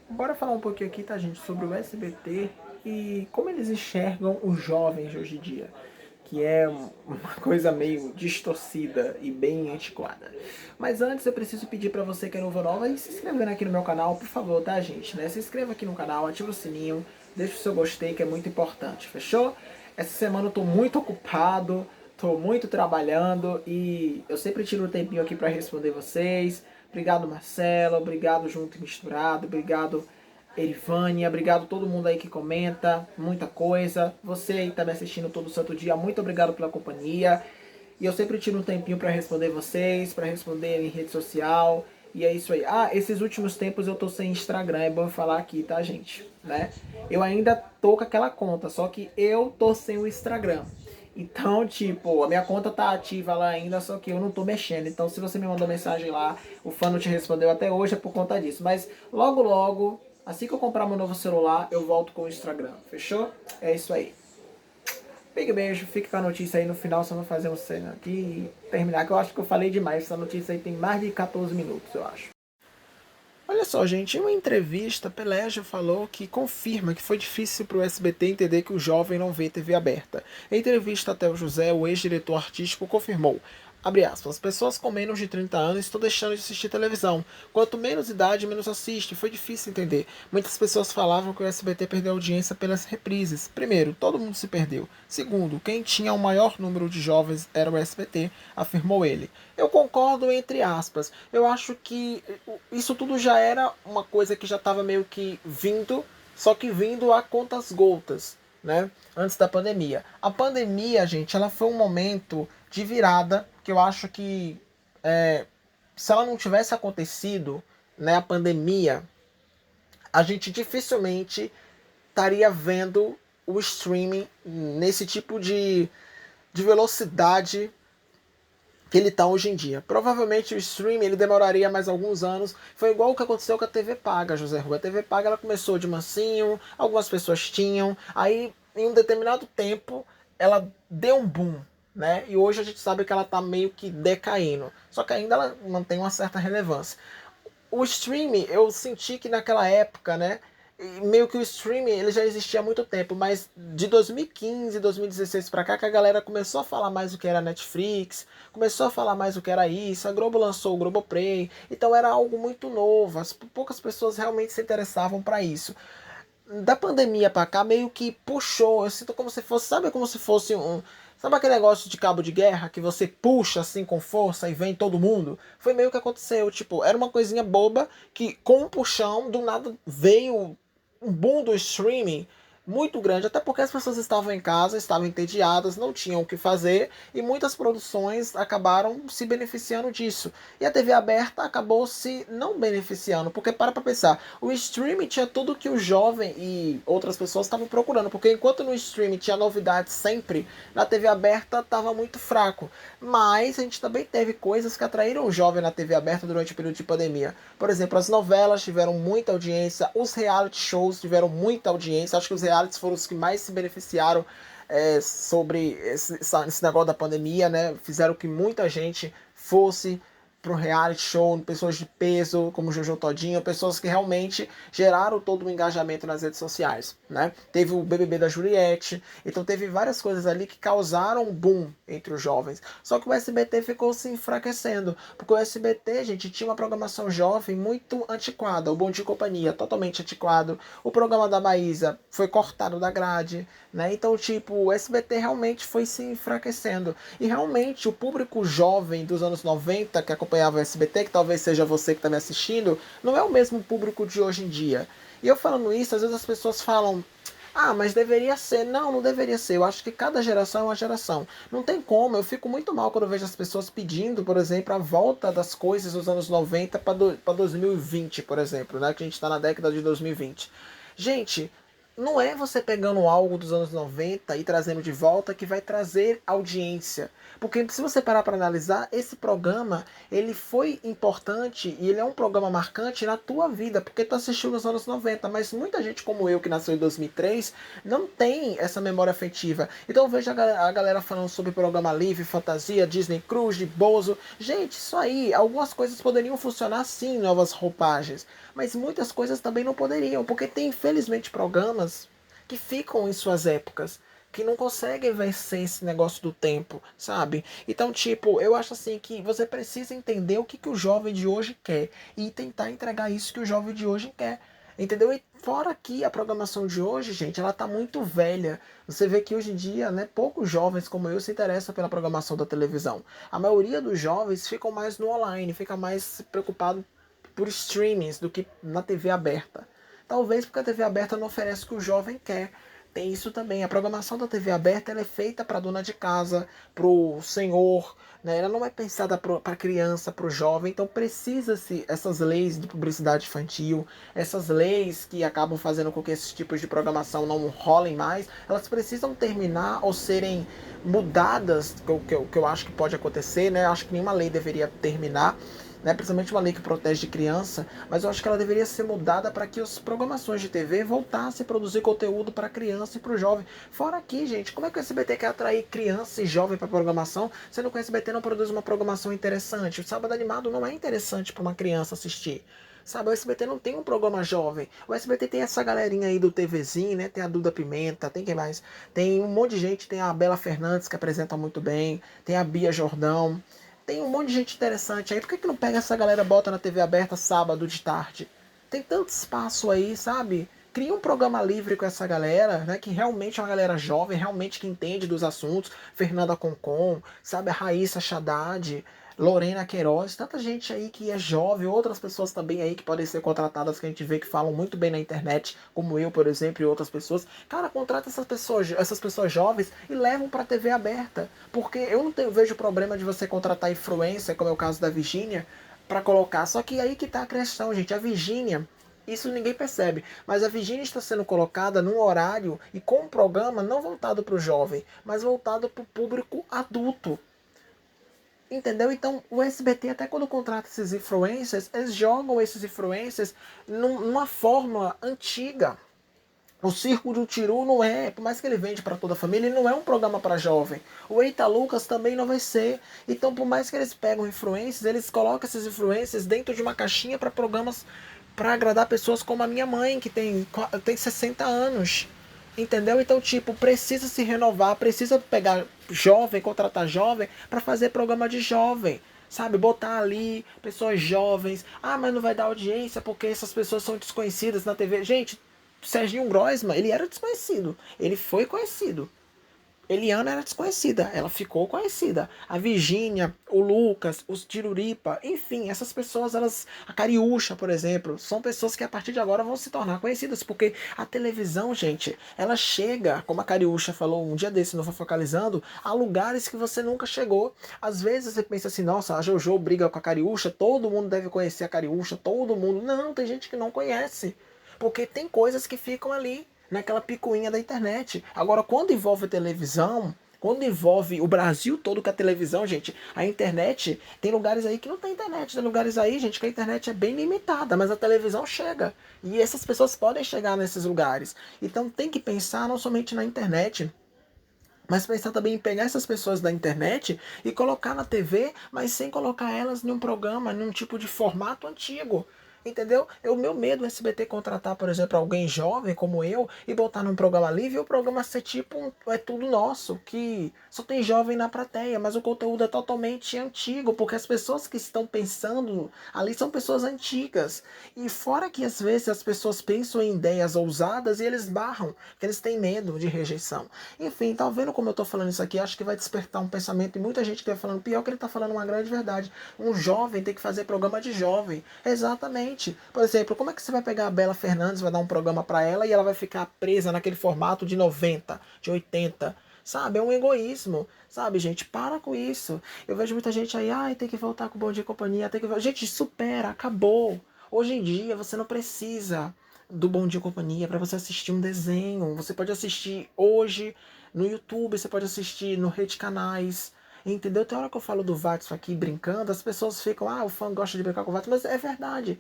Bora falar um pouquinho aqui, tá, gente, sobre o SBT e como eles enxergam os jovens de hoje em dia, que é uma coisa meio distorcida e bem antiquada. Mas antes eu preciso pedir pra você que é novo ou nova e se inscrevendo aqui no meu canal, por favor, tá, gente, né? Se inscreva aqui no canal, ativa o sininho, deixa o seu gostei que é muito importante, fechou? Essa semana eu tô muito ocupado, tô muito trabalhando e eu sempre tiro um tempinho aqui pra responder vocês. Obrigado, Marcelo. Obrigado, Junto e Misturado. Obrigado, Erivânia. Obrigado todo mundo aí que comenta. Muita coisa. Você aí que tá me assistindo todo santo dia. Muito obrigado pela companhia. E eu sempre tiro um tempinho para responder vocês, para responder em rede social. E é isso aí. Ah, esses últimos tempos eu tô sem Instagram. É bom eu falar aqui, tá, gente? Né? Eu ainda tô com aquela conta, só que eu tô sem o Instagram. Então, tipo, a minha conta tá ativa lá ainda, só que eu não tô mexendo. Então, se você me mandou mensagem lá, o fã não te respondeu até hoje, é por conta disso. Mas logo, logo, assim que eu comprar meu novo celular, eu volto com o Instagram. Fechou? É isso aí. Big beijo, fica com a notícia aí no final, só vou fazer um cena aqui e terminar, que eu acho que eu falei demais. Essa notícia aí tem mais de 14 minutos, eu acho. Olha só, gente, em uma entrevista, Pelé já falou que confirma que foi difícil para o SBT entender que o jovem não vê TV aberta. Em entrevista até o José, o ex-diretor artístico, confirmou, abre aspas, pessoas com menos de 30 anos estão deixando de assistir televisão. Quanto menos idade, menos assiste. Foi difícil entender. Muitas pessoas falavam que o SBT perdeu audiência pelas reprises. Primeiro, todo mundo se perdeu. Segundo, quem tinha o maior número de jovens era o SBT, afirmou ele. Eu concordo entre aspas. Eu acho que isso tudo já era uma coisa que já estava meio que vindo, só que vindo a contas gotas, né? Antes da pandemia. A pandemia, gente, ela foi um momento de virada que eu acho que se ela não tivesse acontecido, né, a pandemia, a gente dificilmente estaria vendo o streaming nesse tipo de velocidade que ele está hoje em dia. Provavelmente o streaming ele demoraria mais alguns anos. Foi igual o que aconteceu com a TV paga, José Rua. A TV paga ela começou de mansinho, algumas pessoas tinham, aí em um determinado tempo ela deu um boom, né? E hoje a gente sabe que ela está meio que decaindo. Só que ainda ela mantém uma certa relevância. O streaming, eu senti que naquela época, né? Meio que o streaming ele já existia há muito tempo, mas de 2015, 2016 pra cá que a galera começou a falar mais o que era Netflix, começou a falar mais o que era isso, a Globo lançou o Globoplay, então era algo muito novo, poucas pessoas realmente se interessavam para isso. Da pandemia pra cá meio que puxou, eu sinto como se fosse, sabe como se fosse um, sabe aquele negócio de cabo de guerra que você puxa assim com força e vem todo mundo? Foi meio que aconteceu, tipo, era uma coisinha boba que com um puxão do nada veio um boom do streaming muito grande, até porque as pessoas estavam em casa, estavam entediadas, não tinham o que fazer e muitas produções acabaram se beneficiando disso. E a TV aberta acabou se não beneficiando, porque para pensar, o streaming tinha tudo que o jovem e outras pessoas estavam procurando, porque enquanto no streaming tinha novidades sempre, na TV aberta estava muito fraco. Mas a gente também teve coisas que atraíram o jovem na TV aberta durante o período de pandemia. Por exemplo, as novelas tiveram muita audiência, os reality shows tiveram muita audiência. Acho que os realities foram os que mais se beneficiaram sobre esse negócio da pandemia, né? Fizeram que muita gente fosse para um reality show, pessoas de peso, como Jojo Todinho, pessoas que realmente geraram todo o engajamento nas redes sociais, né? Teve o BBB da Juliette, então teve várias coisas ali que causaram um boom entre os jovens. Só que o SBT ficou se enfraquecendo, porque o SBT, gente, tinha uma programação jovem muito antiquada, o Bom Dia e Companhia, totalmente antiquado, o programa da Maísa foi cortado da grade, né? Então, tipo, o SBT realmente foi se enfraquecendo. E realmente o público jovem dos anos 90 que acompanhava o SBT, que talvez seja você que está me assistindo, não é o mesmo público de hoje em dia. E eu falando isso, às vezes as pessoas falam, ah, mas deveria ser. Não, não deveria ser. Eu acho que cada geração é uma geração. Não tem como. Eu fico muito mal quando eu vejo as pessoas pedindo, por exemplo, a volta das coisas dos anos 90 para 2020, por exemplo, né? Que a gente está na década de 2020. Gente, não é você pegando algo dos anos 90 e trazendo de volta que vai trazer audiência. Porque se você parar para analisar, esse programa, ele foi importante e ele é um programa marcante na tua vida, porque tu assistiu nos anos 90, mas muita gente como eu, que nasceu em 2003, não tem essa memória afetiva. Então eu vejo a galera falando sobre programa livre, fantasia, Disney Cruise, Bozo. Gente, isso aí, algumas coisas poderiam funcionar sim, novas roupagens, mas muitas coisas também não poderiam, porque tem infelizmente programas que ficam em suas épocas, que não conseguem vencer esse negócio do tempo, sabe? Então, tipo, eu acho assim que você precisa entender o que, que o jovem de hoje quer e tentar entregar isso que o jovem de hoje quer. Entendeu? E fora que a programação de hoje, gente, ela tá muito velha. Você vê que hoje em dia, né, poucos jovens como eu se interessam pela programação da televisão. A maioria dos jovens ficam mais no online, fica mais preocupado por streamings do que na TV aberta. Talvez porque a TV aberta não oferece o que o jovem quer. Tem isso também. A programação da TV aberta ela é feita para dona de casa, para o senhor, né? Ela não é pensada para a criança, para o jovem. Então precisa-se essas leis de publicidade infantil, essas leis que acabam fazendo com que esses tipos de programação não rolem mais, elas precisam terminar ou serem mudadas, que eu acho que pode acontecer, né? Eu acho que nenhuma lei deveria terminar, né, principalmente uma lei que protege de criança, mas eu acho que ela deveria ser mudada para que as programações de TV voltassem a produzir conteúdo para criança e para o jovem. Fora aqui, gente, como é que o SBT quer atrair criança e jovem para programação, sendo que o SBT não produz uma programação interessante? O Sábado Animado não é interessante para uma criança assistir. Sabe, o SBT não tem um programa jovem. O SBT tem essa galerinha aí do TVzinho, né? Tem a Duda Pimenta, tem quem mais? Tem um monte de gente, tem a Bela Fernandes que apresenta muito bem, tem a Bia Jordão. Tem um monte de gente interessante aí. Por que, que não pega essa galera e bota na TV aberta sábado de tarde? Tem tanto espaço aí, sabe? Cria um programa livre com essa galera, né? Que realmente é uma galera jovem, realmente que entende dos assuntos. Fernanda Concon, sabe? A Raíssa Haddad, Lorena Queiroz, tanta gente aí que é jovem, outras pessoas também aí que podem ser contratadas, que a gente vê que falam muito bem na internet, como eu, por exemplo, e outras pessoas. Cara, contrata essas pessoas jovens e levam pra TV aberta. Porque eu não vejo problema de você contratar influencer, como é o caso da Virgínia, pra colocar. Só que aí que tá a questão, gente. A Virgínia, isso ninguém percebe, mas a Virgínia está sendo colocada num horário e com um programa não voltado para o jovem, mas voltado para o público adulto. Entendeu? Então o SBT, até quando contrata esses influencers, eles jogam esses influencers numa fórmula antiga. O Circo do Tiru não é, por mais que ele vende para toda a família, ele não é um programa para jovem. O Eita Lucas também não vai ser. Então, por mais que eles pegam influencers, eles colocam esses influencers dentro de uma caixinha para programas para agradar pessoas como a minha mãe, que tem 60 anos. Entendeu? Então, tipo, precisa se renovar, precisa pegar jovem, contratar jovem para fazer programa de jovem. Sabe, botar ali pessoas jovens. Ah, mas não vai dar audiência porque essas pessoas são desconhecidas na TV. Gente, Serginho Groisman, ele era desconhecido. Ele foi conhecido. Eliana era desconhecida, ela ficou conhecida. A Virgínia, o Lucas, os Tiruripa, enfim, essas pessoas, elas, a Cariúcha, por exemplo, são pessoas que a partir de agora vão se tornar conhecidas, porque a televisão, gente, ela chega, como a Cariúcha falou um dia desse no Fofocalizando, a lugares que você nunca chegou. Às vezes você pensa assim, nossa, a Jojo briga com a Cariúcha, todo mundo deve conhecer a Cariúcha, todo mundo. Não, tem gente que não conhece, porque tem coisas que ficam ali naquela picuinha da internet. Agora, quando envolve televisão, quando envolve o Brasil todo com a televisão, gente, a internet, tem lugares aí que não tem internet, tem lugares aí, gente, que a internet é bem limitada, mas a televisão chega. E essas pessoas podem chegar nesses lugares. Então tem que pensar não somente na internet, mas pensar também em pegar essas pessoas da internet e colocar na TV, mas sem colocar elas em um programa, num tipo de formato antigo. Entendeu? O meu medo é o SBT contratar, por exemplo, alguém jovem como eu e botar num programa livre e o programa ser tipo é tudo nosso, que só tem jovem na plateia, mas o conteúdo é totalmente antigo, porque as pessoas que estão pensando ali são pessoas antigas. E fora que às vezes as pessoas pensam em ideias ousadas e eles barram, porque eles têm medo de rejeição. Enfim, tá vendo como eu tô falando isso aqui? Acho que vai despertar um pensamento e muita gente que vai falando, pior que ele tá falando uma grande verdade. Um jovem tem que fazer programa de jovem. Exatamente. Por exemplo, como é que você vai pegar a Bela Fernandes, vai dar um programa para ela e ela vai ficar presa naquele formato de 90, de 80? Sabe, é um egoísmo. Sabe, gente, para com isso. Eu vejo muita gente aí, ai, tem que voltar com o Bom Dia e Companhia, tem que... Gente, supera, acabou. Hoje em dia você não precisa do Bom Dia e Companhia, para você assistir um desenho. Você pode assistir hoje no YouTube, você pode assistir no Rede Canais. Entendeu? Tem hora que eu falo do Watson aqui brincando, as pessoas ficam, o fã gosta de brincar com o Watson, mas é verdade.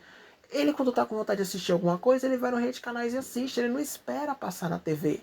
Ele, quando tá com vontade de assistir alguma coisa, ele vai no Rede Canais e assiste, ele não espera passar na TV.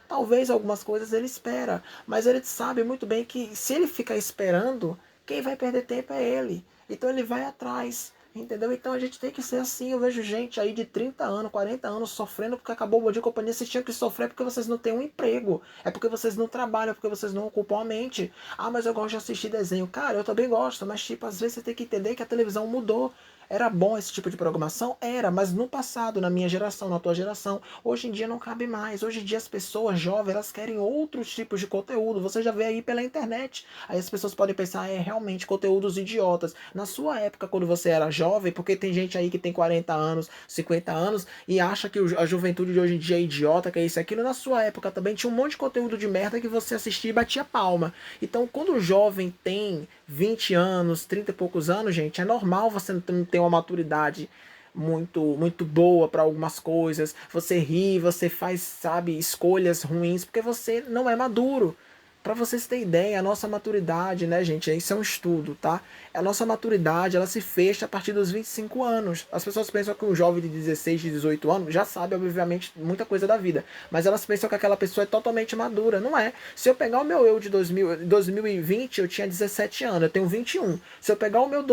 Talvez algumas coisas ele espera, mas ele sabe muito bem que se ele ficar esperando, quem vai perder tempo é ele. Então ele vai atrás, entendeu? Então a gente tem que ser assim. Eu vejo gente aí de 30 anos, 40 anos sofrendo porque acabou o Bom Dia e Companhia. Vocês tinham que sofrer porque vocês não têm um emprego. É porque vocês não trabalham, é porque vocês não ocupam a mente. Mas eu gosto de assistir desenho. Cara, eu também gosto, mas tipo, às vezes você tem que entender que a televisão mudou. Era bom esse tipo de programação? Era, mas no passado, na minha geração, na tua geração, hoje em dia não cabe mais. Hoje em dia as pessoas jovens, elas querem outros tipos de conteúdo. Você já vê aí pela internet. Aí as pessoas podem pensar, realmente, conteúdos idiotas. Na sua época, quando você era jovem, porque tem gente aí que tem 40 anos, 50 anos, e acha que a juventude de hoje em dia é idiota, que é isso e aquilo. Na sua época também tinha um monte de conteúdo de merda que você assistia e batia palma. Então, quando o jovem tem 20 anos, 30 e poucos anos, gente, é normal você não ter uma maturidade muito boa para algumas coisas. Você ri, você faz, sabe, escolhas ruins porque você não é maduro. Para vocês terem ideia, a nossa maturidade, né, gente, isso é um estudo, tá? A nossa maturidade, ela se fecha a partir dos 25 anos. As pessoas pensam que um jovem de 16, de 18 anos já sabe, obviamente, muita coisa da vida. Mas elas pensam que aquela pessoa é totalmente madura. Não é. Se eu pegar o meu eu de 2020, eu tinha 17 anos, eu tenho 21. Se eu pegar o meu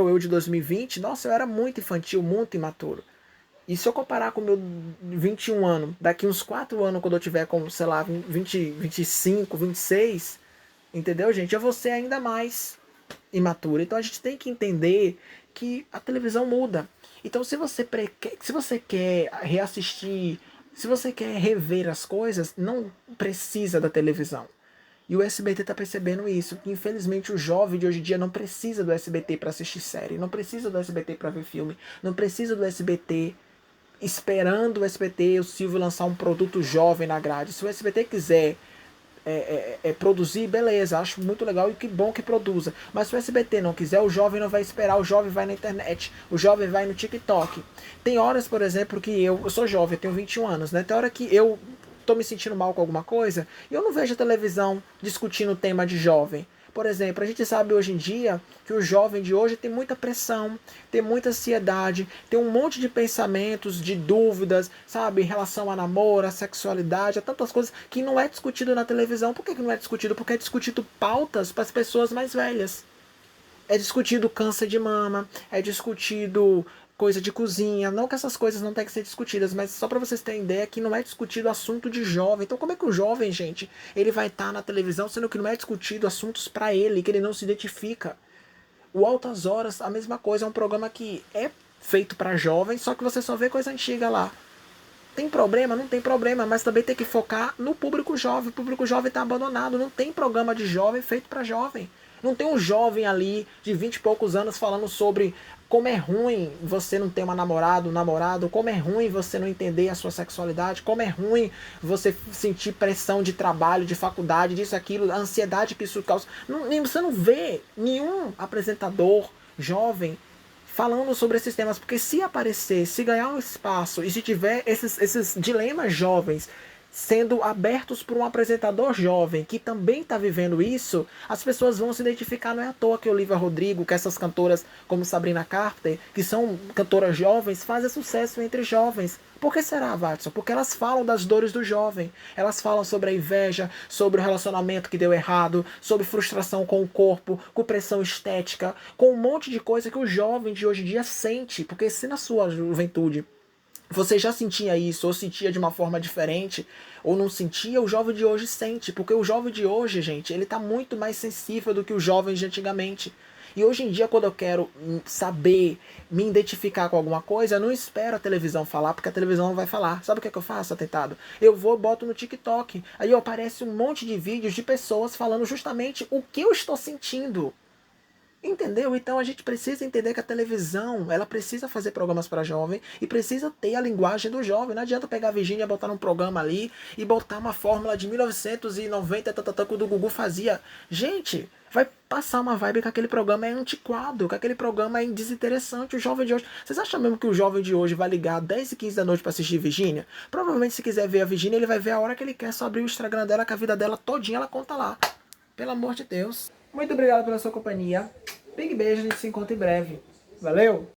eu de 2020, nossa, eu era muito infantil, muito imaturo. E se eu comparar com o meu 21 anos, daqui uns 4 anos, quando eu tiver com, sei lá, 20, 25, 26, entendeu, gente? Eu vou ser ainda mais imaturo. Então a gente tem que entender que a televisão muda. Então se você quer reassistir, se você quer rever as coisas, não precisa da televisão. E o SBT está percebendo isso, que infelizmente o jovem de hoje em dia não precisa do SBT para assistir série, não precisa do SBT para ver filme, não precisa do SBT esperando o SBT, o Silvio lançar um produto jovem na grade. Se o SBT quiser produzir, beleza, acho muito legal e que bom que produza. Mas se o SBT não quiser, o jovem não vai esperar, o jovem vai na internet, o jovem vai no TikTok. Tem horas, por exemplo, que eu sou jovem, eu tenho 21 anos, né? Tem hora que eu tô me sentindo mal com alguma coisa e eu não vejo a televisão discutindo o tema de jovem. Por exemplo, a gente sabe hoje em dia que o jovem de hoje tem muita pressão, tem muita ansiedade, tem um monte de pensamentos, de dúvidas, sabe, em relação a namoro, a sexualidade, a tantas coisas que não é discutido na televisão. Por que não é discutido? Porque é discutido pautas para as pessoas mais velhas. É discutido câncer de mama, é discutido coisa de cozinha. Não que essas coisas não tenham que ser discutidas, mas só para vocês terem ideia que não é discutido assunto de jovem. Então como é que o jovem, gente, ele vai estar na televisão sendo que não é discutido assuntos para ele, que ele não se identifica? O Altas Horas, a mesma coisa, é um programa que é feito para jovens, só que você só vê coisa antiga lá. Tem problema? Não tem problema, mas também tem que focar no público jovem. O público jovem está abandonado, não tem programa de jovem feito para jovem. Não tem um jovem ali de 20 e poucos anos falando sobre como é ruim você não ter uma namorada, um namorado, como é ruim você não entender a sua sexualidade, como é ruim você sentir pressão de trabalho, de faculdade, disso, aquilo, a ansiedade que isso causa. Você não vê nenhum apresentador jovem falando sobre esses temas, porque se aparecer, se ganhar um espaço e se tiver esses dilemas jovens sendo abertos por um apresentador jovem que também está vivendo isso, as pessoas vão se identificar. Não é à toa que Olivia Rodrigo, que essas cantoras como Sabrina Carpenter, que são cantoras jovens, fazem sucesso entre jovens. Por que será, Watson? Porque elas falam das dores do jovem. Elas falam sobre a inveja, sobre o relacionamento que deu errado, sobre frustração com o corpo, com pressão estética, com um monte de coisa que o jovem de hoje em dia sente. Porque se na sua juventude você já sentia isso, ou sentia de uma forma diferente, ou não sentia, o jovem de hoje sente. Porque o jovem de hoje, gente, ele tá muito mais sensível do que o jovem de antigamente. E hoje em dia, quando eu quero saber, me identificar com alguma coisa, eu não espero a televisão falar, porque a televisão não vai falar. Sabe o que é que eu faço, atentado? Eu vou, boto no TikTok. Aí aparece um monte de vídeos de pessoas falando justamente o que eu estou sentindo. Entendeu? Então a gente precisa entender que a televisão, ela precisa fazer programas para jovem e precisa ter a linguagem do jovem. Não adianta pegar a Virgínia, botar num programa ali e botar uma fórmula de 1990, que o do Gugu fazia. Gente, vai passar uma vibe que aquele programa é antiquado, que aquele programa é desinteressante. O jovem de hoje... Vocês acham mesmo que o jovem de hoje vai ligar 10 e 15 da noite para assistir Virgínia? Provavelmente se quiser ver a Virgínia, ele vai ver a hora que ele quer, só abrir o Instagram dela, que a vida dela todinha ela conta lá. Pelo amor de Deus. Muito obrigado pela sua companhia. Big beijo, a gente se encontra em breve. Valeu!